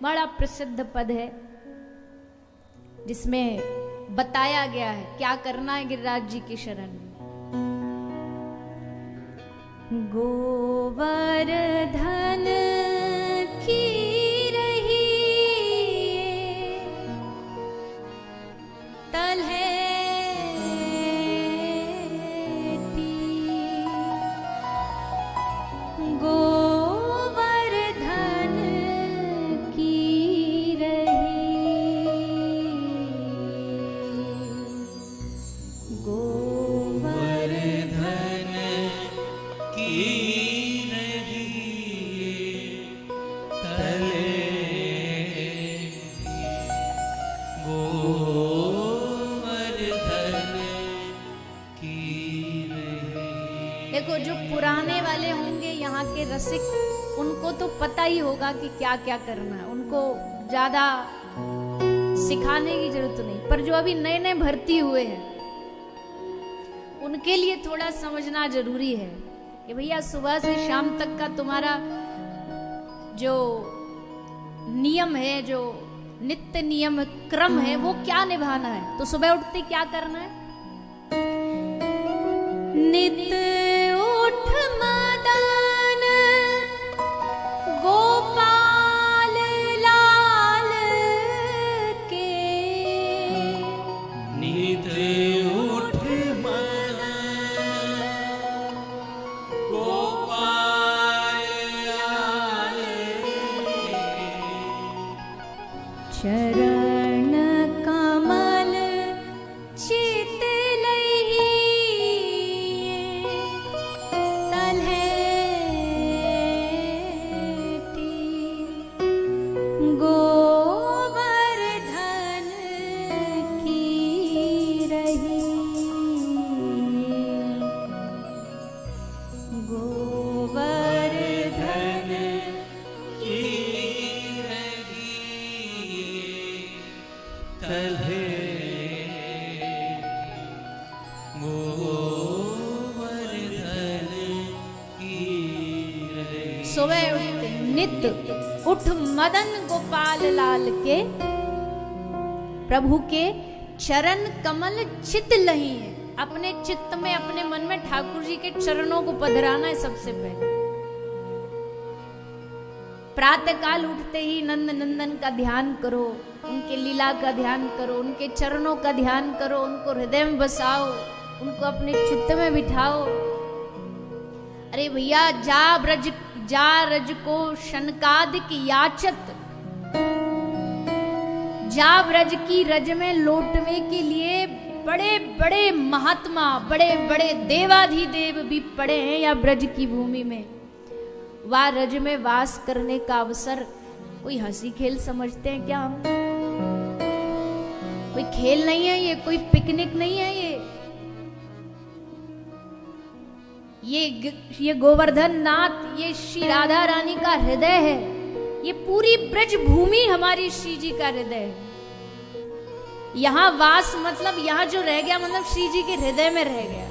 बड़ा प्रसिद्ध पद है जिसमें बताया गया है क्या करना है गिरिराज जी की शरण में। गोवर्धन की रही तलहेटी, गोवर्धन की रही, गोवर्धन की देखो जो पुराने वाले होंगे यहाँ के रसिक, उनको तो पता ही होगा कि क्या क्या करना है, उनको ज्यादा सिखाने की जरूरत नहीं। पर जो अभी नए नए भर्ती हुए हैं उनके लिए थोड़ा समझना जरूरी है कि भैया सुबह से शाम तक का तुम्हारा जो नियम है, जो नित्य नियम क्रम है, वो क्या निभाना है। तो सुबह उठते क्या करना है? नित्य उठ मदन गोपाल लाल के, नित्य उठ मदन गोपाल लाल के, चरण कमल चित लही तलहेटी, गोवर्धन की रही, गोवर्धन की रही तलहेटी, गोवर्धन की रही। सुबह उठते नित्य उठ मदन गोपाल लाल के, प्रभु के चरण कमल चित लही है। अपने चित्त में, अपने मन में ठाकुर जी के चरणों को पधराना है सबसे पहले। प्रातः काल उठते ही नंद नंदन का ध्यान करो, उनके लीला का ध्यान करो, उनके चरणों का ध्यान करो, उनको हृदय में बसाओ, उनको अपने चित्त में बिठाओ। अरे भैया जा रज को शनकादिक याचत, जा ब्रज की रज में लौटने के लिए बड़े बड़े महात्मा, बड़े बड़े देवाधिदेव भी पड़े हैं या ब्रज की भूमि में। वह रज में वास करने का अवसर कोई हंसी खेल समझते हैं क्या हम? कोई खेल नहीं है ये, कोई पिकनिक नहीं है ये गोवर्धन नाथ, ये श्री राधा रानी का हृदय है। ये पूरी ब्रज भूमि हमारी श्री जी का हृदय है। यहाँ वास मतलब यहाँ जो रह गया, मतलब श्री जी के हृदय में रह गया।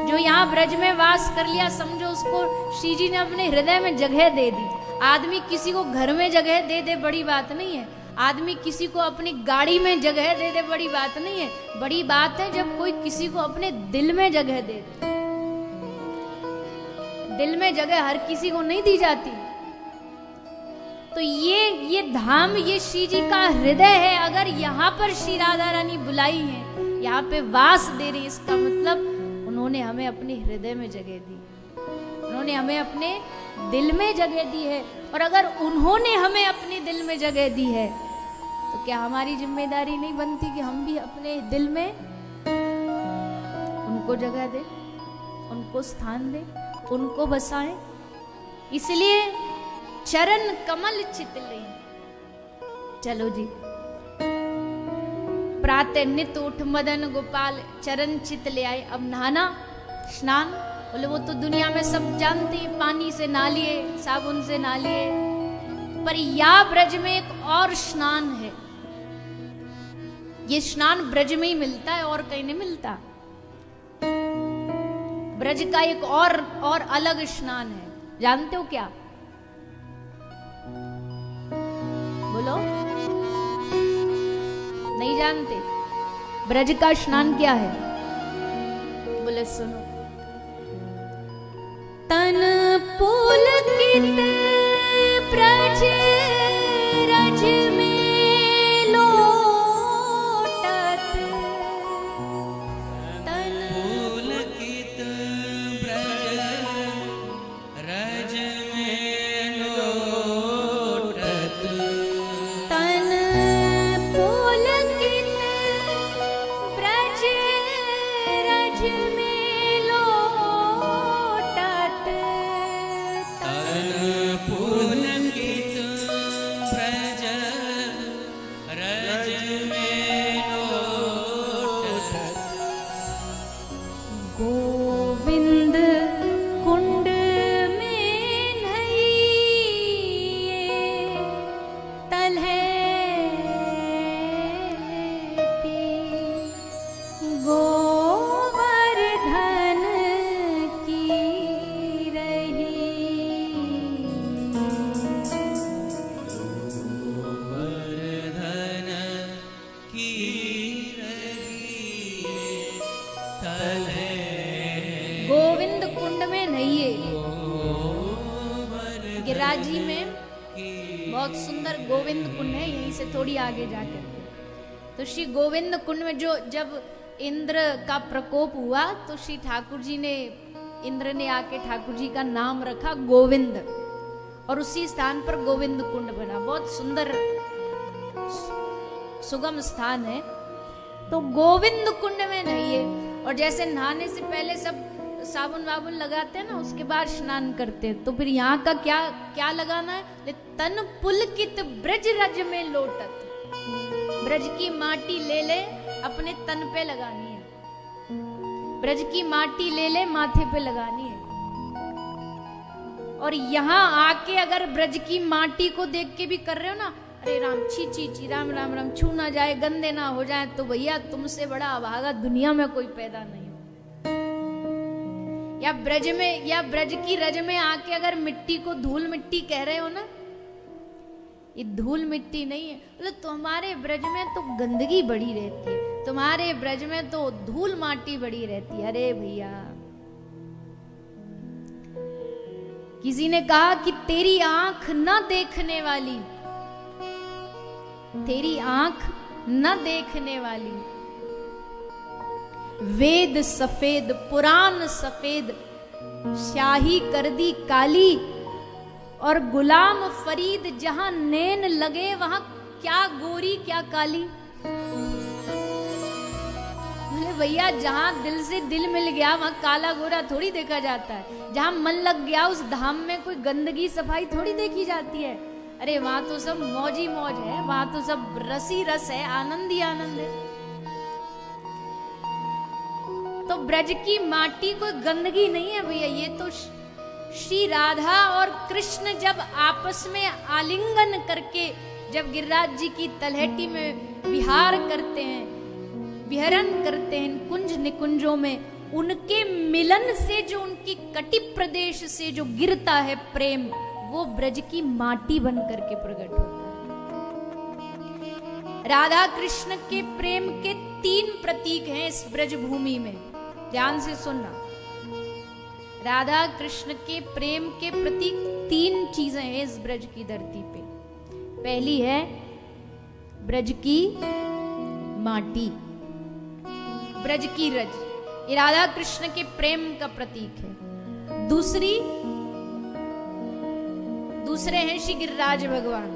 जो यहाँ ब्रज में वास कर लिया, समझो उसको श्री जी ने अपने हृदय में जगह दे दी। आदमी किसी को घर में जगह दे दे बड़ी बात नहीं है, आदमी किसी को अपनी गाड़ी में जगह दे दे बड़ी बात नहीं है। बड़ी बात है जब कोई किसी को अपने दिल में जगह दे दे। दिल में जगह हर किसी को नहीं दी जाती। तो ये धाम, ये श्री जी का हृदय है। अगर यहाँ पर श्री राधा रानी बुलाई है, यहाँ पे वास दे रही, इसका मतलब उन्होंने हमें अपने हृदय में जगह दी, उन्होंने हमें अपने दिल में जगह दी है। और अगर उन्होंने हमें अपने दिल में जगह दी है तो क्या हमारी जिम्मेदारी नहीं बनती कि हम भी अपने दिल में उनको जगह दें, उनको स्थान दें, उनको बसाएं। इसलिए चरण कमल चित लही। चलो जी, प्रातः नित उठ मदन गोपाल चरण चित ले आए। अब नहाना स्नान, बोले वो तो दुनिया में सब जानते हैं, पानी से नहा लिए, साबुन से नहा लिए। पर या ब्रज में एक और स्नान है। ये स्नान ब्रज में ही मिलता है और कहीं नहीं मिलता। ब्रज का एक और अलग स्नान है, जानते हो क्या? जानते ब्रज का स्नान क्या है? बोले सुनो। तन पुलकित ब्रज रज में लोटत, तन पुलकित ब्रज रज में लोटत, तन पुलकित ब्रज रज में लोटत, तन पुलकित ब्रज रज में लोटत, गोविंद कुंड में नइये तलहटी, गोवर्धन की रही, गोवर्धन की रही तले, गोविंद कुंड में नइये। गिरिराज जी में बहुत सुंदर गोविंद कुंड है, यहीं से थोड़ी आगे जाकर के। तो श्री गोविंद कुंड में जो जब इंद्र का प्रकोप हुआ तो श्री ठाकुर जी ने, इंद्र ने आके ठाकुर जी का नाम रखा गोविंद, और उसी स्थान पर गोविंद कुंड बना। बहुत सुंदर सुगम स्थान है। तो गोविंद कुंड में नहाइए, और जैसे नहाने से पहले सब साबुन वाबुन लगाते हैं ना, उसके बाद स्नान करते हैं। तो फिर यहाँ का क्या क्या लगाना है? तन पुलकित ब्रज रज में लोटत, ब्रज की माटी ले ले अपने तन पे लगानी है, ब्रज की माटी ले ले माथे पे लगानी है। और यहाँ आके अगर ब्रज की माटी को देख के भी कर रहे हो ना, अरे राम छी छी छी, राम राम राम, छू ना जाए, गंदे ना हो जाए, तो भैया तुमसे बड़ा अभागा दुनिया में कोई पैदा नहीं हो। या ब्रज में, या ब्रज की रज में आके अगर मिट्टी को धूल मिट्टी कह रहे हो ना, ये धूल मिट्टी नहीं है। बोले तुम्हारे ब्रज में तो गंदगी बड़ी रहती है, तुम्हारे ब्रज में तो धूल माटी बड़ी रहती है। अरे भैया, किसी ने कहा कि तेरी आंख न देखने वाली, तेरी आंख न देखने वाली, वेद सफेद पुराण सफेद, स्याही कर दी काली, और गुलाम फरीद जहां नैन लगे वहां क्या गोरी क्या काली। बोले भैया, जहां दिल से दिल मिल गया वहां काला गोरा थोड़ी देखा जाता है। जहां मन लग गया उस धाम में कोई गंदगी सफाई थोड़ी देखी जाती है। अरे वहां तो सब मौज ही मौज है, वहां तो सब रस ही रस है, आनंद ही आनंद है। तो ब्रज की माटी कोई गंदगी नहीं है भैया, ये तो श्री राधा और कृष्ण जब आपस में आलिंगन करके जब गिरिराज जी की तलहटी में विहार करते हैं, विहरण करते हैं कुंज निकुंजों में, उनके मिलन से जो उनकी कटि प्रदेश से जो गिरता है प्रेम, वो ब्रज की माटी बन करके प्रकट होता है। राधा कृष्ण के प्रेम के 3 प्रतीक हैं इस ब्रज भूमि में, ध्यान से सुनना। राधा कृष्ण के प्रेम के प्रतीक 3 चीजें हैं इस ब्रज की धरती पे। पहली है ब्रज की माटी, ब्रज की रज, ये राधा कृष्ण के प्रेम का प्रतीक है। दूसरे हैं श्री गिरिराज भगवान।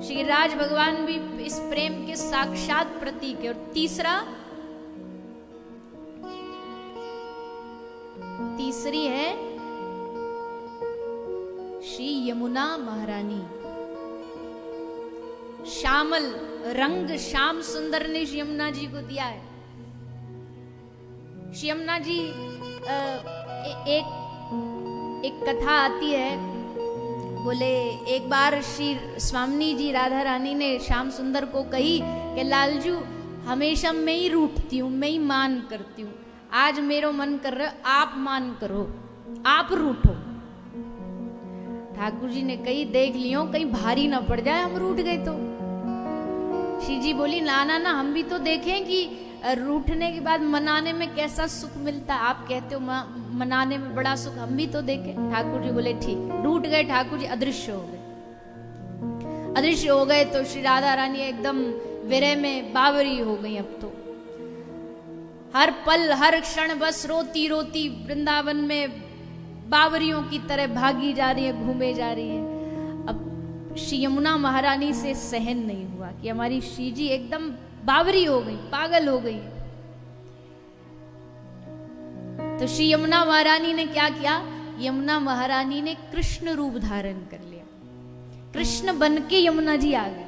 श्री गिरिराज भगवान भी इस प्रेम के साक्षात प्रतीक है। और तीसरी है श्री यमुना महारानी। श्यामल रंग श्याम सुंदर ने श्री यमुना जी को दिया है। श्री यमुना जी एक कथा आती है, बोले एक बार श्री स्वामी जी राधा रानी ने श्याम सुंदर को कही कि लालजू हमेशा मैं ही रूठती हूँ, मैं ही मान करती हूँ, आज मेरो मन कर रहा है आप मान करो, आप रूठो। ठाकुर जी ने कही देख लियो कहीं भारी ना पड़ जाए हम रूठ गए तो। श्री जी बोली ना ना ना, हम भी तो देखें कि रूठने के बाद मनाने में कैसा सुख मिलता है। आप कहते हो मनाने में बड़ा सुख, हम भी तो देखें। ठाकुर जी बोले ठीक। रूठ गए ठाकुर जी, अदृश्य हो गए। अदृश्य हो गए तो श्री राधा रानी एकदम विरह में बावरी हो गई। अब तो हर पल हर क्षण बस रोती रोती वृंदावन में बावरियों की तरह भागी जा रही है, घूमे जा रही है। अब श्री यमुना महारानी से सहन नहीं हुआ कि हमारी श्री जी एकदम बावरी हो गई, पागल हो गई। तो श्री यमुना महारानी ने क्या किया? यमुना महारानी ने कृष्ण रूप धारण कर लिया। कृष्ण बन के यमुना जी आ गए।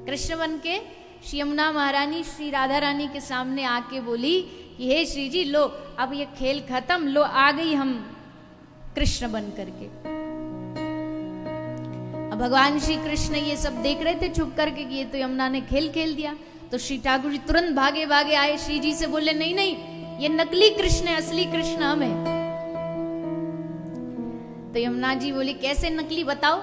कृष्ण बन के श्री यमुना महारानी श्री राधा रानी के सामने आके बोली कि हे श्री जी, लो अब ये खेल खत्म, लो आ गई हम कृष्ण बन करके। अब भगवान श्री कृष्ण ये सब देख रहे थे छुप करके कि ये तो यमुना ने खेल खेल दिया। तो श्री ठाकुर जी तुरंत भागे भागे आए, श्री जी से बोले नहीं नहीं, ये नकली कृष्ण है, असली कृष्ण हम है। तो यमुना जी बोली कैसे नकली, बताओ।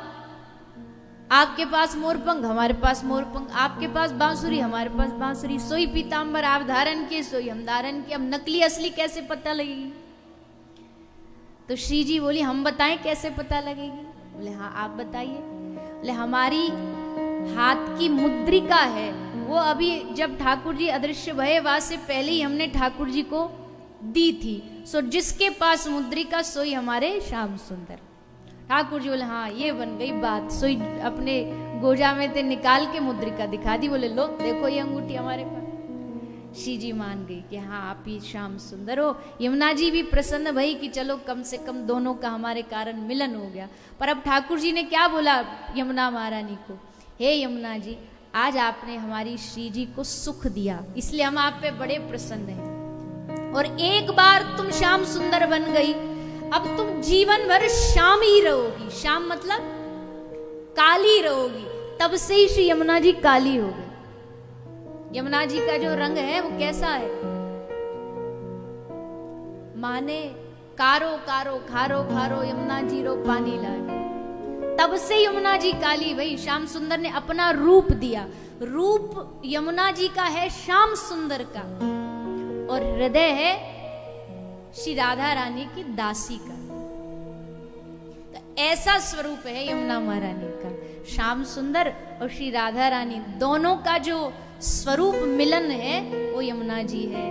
आपके पास मोरपंख, हमारे पास मोरपंख, आपके पास बांसुरी, हमारे पास बांसुरी, सोई पीताम्बर आप धारण किए, सोई हम धारण किए, अब नकली असली कैसे पता लगेगी? तो श्री जी बोली हम बताएं कैसे पता लगेगी? बोले हाँ आप बताइए। बोले हमारी हाथ की मुद्रिका है, वो अभी जब ठाकुर जी अदृश्य भये वहां से पहले ही हमने ठाकुर जी को दी थी। सो जिसके पास मुद्रिका सोई हमारे श्याम सुंदर। ठाकुर जी बोले हाँ ये बन गई बात। सोई अपने गोजा में से निकाल के मुद्रिका दिखा दी। बोले लो देखो ये अंगूठी हमारे पास। श्री जी मान गई कि हाँ आप ही श्याम सुंदर हो। यमुना जी भी प्रसन्न भई कि चलो कम से कम दोनों का हमारे कारण मिलन हो गया। पर अब ठाकुर जी ने क्या बोला यमुना महारानी को? हे यमुना जी, आज आपने हमारी श्री जी को सुख दिया, इसलिए हम आप पे बड़े प्रसन्न हैं। और एक बार तुम श्याम सुंदर बन गई, अब तुम जीवन भर श्याम ही रहोगी। श्याम मतलब काली रहोगी। तब से ही श्री यमुना जी काली हो गई। यमुना जी का जो रंग है वो कैसा है? माने कारो कारो खारो खारो यमुना जी रो पानी लागे। तब से यमुना जी काली भई। श्याम सुंदर ने अपना रूप दिया। रूप यमुना जी का है श्याम सुंदर का, और हृदय है श्री राधा रानी की दासी का। तो ऐसा स्वरूप है यमुना महारानी का। श्याम सुंदर और श्री राधा रानी दोनों का जो स्वरूप मिलन है वो यमुना जी है।